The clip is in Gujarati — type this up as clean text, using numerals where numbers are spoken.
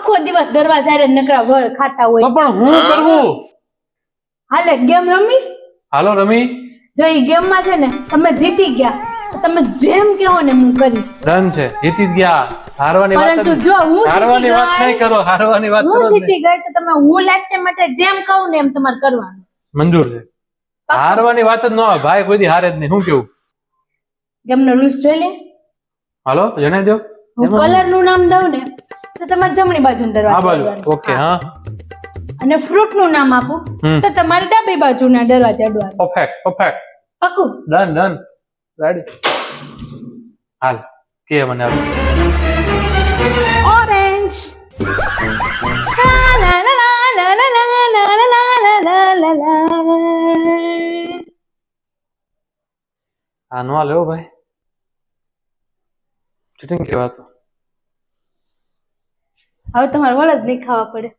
આખો દિવસ દરવાજા નકરા વળ ખાતા હોય. તો પણ હું કરવું? હાલે ગેમ રમીશ. હાલો રમી. જો ઈ ગેમ માં છે ને તમે જીતી ગયા તો તમે જેમ કહો ને હું કરીશ. ડન છે, જીતી જ ગયા. હારવાની વાત પરંતુ જો હું હારવાની વાત નહીં કરો, હારવાની વાત કરો હું જ નહીં. જીતી ગઈ તો તમે હું લાઈફ ટાઈમ માટે જેમ કહું ને એમ તમારે કરવાનું. મંજૂર છે. હારવાની વાત જ ન હોય ભાઈ, કોઈ દી હારે જ નહીં. શું કેવું? ગેમ નો રૂલ્સ જોઈ લે. હાલો જણાવી દો. હું કલર નું નામ દઉં ને તો તમારે જમણી બાજુ આ દરવાજો બાજુ. અડવાનો. ઓકે. હા અને ફ્રૂટ નું નામ આપું તો તમારે ડાબી બાજુના દરવાજા અડવાનું. Perfect perfect. પાકું? Done done. રેડી. હાલ કે મને હવે. ઓરેન્જ. લા લા લા લા લા લા લા લા લા લા લા લા. આ નો લેવો ભાઈ, ચીટિંગ કહેવાતું. હવે તમારે વળ જ નહીં ખાવા પડે.